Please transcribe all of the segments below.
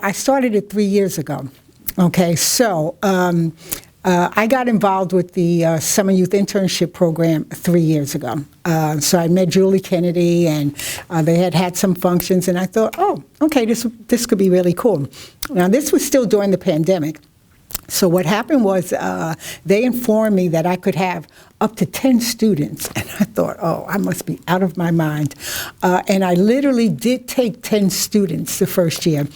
I started it 3 years ago. Okay, so I got involved with the Summer Youth Internship Program 3 years ago. So I met Julie Kennedy, and they had some functions, and I thought, oh, okay, this could be really cool. Now, this was still during the pandemic. So what happened was they informed me that I could have up to 10 students. And I thought, oh, I must be out of my mind. And I literally did take 10 students the first year.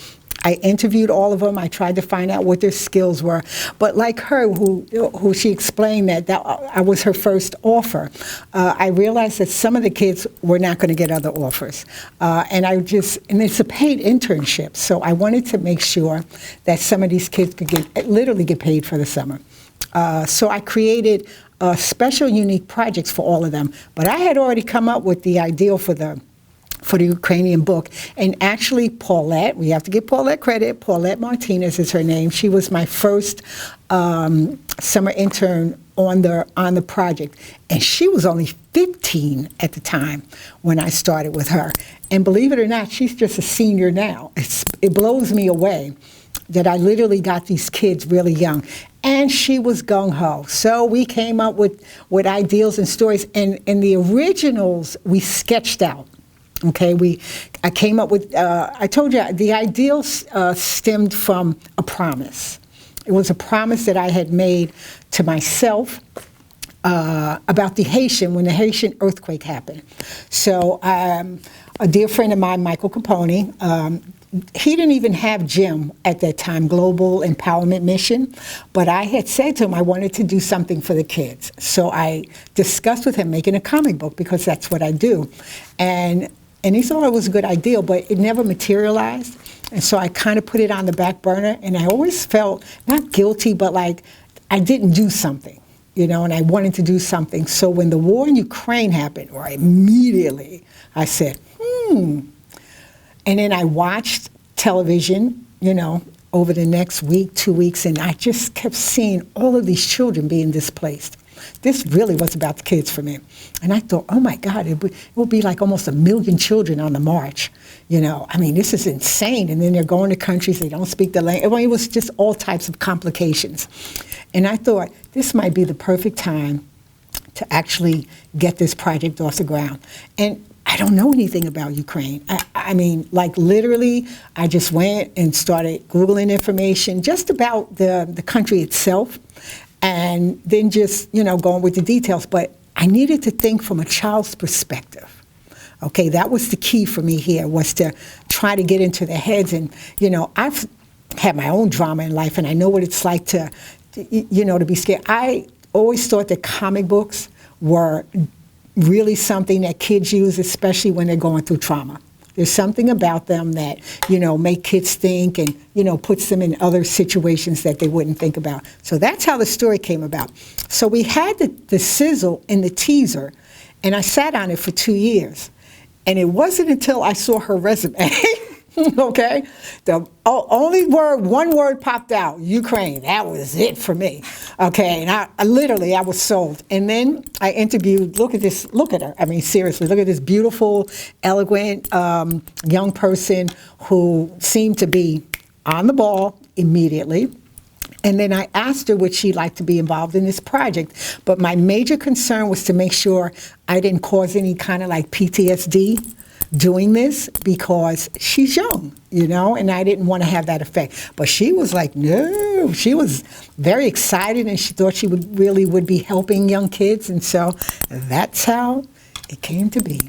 I interviewed all of them. I tried to find out what their skills were. But like her, who she explained that I was her first offer, I realized that some of the kids were not going to get other offers. And it's a paid internship. So I wanted to make sure that some of these kids could literally get paid for the summer. So I created special, unique projects for all of them. But I had already come up with the ideal for the Ukrainian book. And actually, Paulette, we have to give Paulette credit. Paulette Martinez is her name. She was my first summer intern on the project. And she was only 15 at the time when I started with her. And believe it or not, she's just a senior now. It blows me away that I literally got these kids really young. And she was gung-ho. So we came up with ideals and stories. And in the originals, we sketched out. Okay, I came up with, I told you, the ideals stemmed from a promise. It was a promise that I had made to myself about when the Haitian earthquake happened. So a dear friend of mine, Michael Capone, he didn't even have GEM at that time, Global Empowerment Mission, but I had said to him I wanted to do something for the kids. So I discussed with him making a comic book because that's what I do. And he thought it was a good idea, but it never materialized. And so I kind of put it on the back burner, and I always felt not guilty, but like I didn't do something, and I wanted to do something. So when the war in Ukraine happened, or immediately, I said, And then I watched television, over the next week, 2 weeks, and I just kept seeing all of these children being displaced. This really was about the kids for me. And I thought, oh my God, it will be like almost 1 million children on the march. This is insane. And then they're going to countries they don't speak the language. It was just all types of complications. And I thought, this might be the perfect time to actually get this project off the ground. And I don't know anything about Ukraine. Literally, I just went and started Googling information just about the country itself. And then just, going with the details. But I needed to think from a child's perspective. Okay, that was the key for me here, was to try to get into their heads. And, I've had my own drama in life, and I know what it's like to be scared. I always thought that comic books were really something that kids use, especially when they're going through trauma. There's something about them that, make kids think and, puts them in other situations that they wouldn't think about. So that's how the story came about. So we had the sizzle in the teaser, and I sat on it for 2 years. And it wasn't until I saw her resume, okay, the only one word popped out, Ukraine. That was it for me, okay? And I was sold. And then I interviewed, look at her. Seriously, look at this beautiful, eloquent young person who seemed to be on the ball immediately. And then I asked her would she like to be involved in this project. But my major concern was to make sure I didn't cause any kind of like PTSD doing this, because she's young, and I didn't want to have that effect. But she was like, no, she was very excited, and she thought she would be helping young kids. And so that's how it came to be.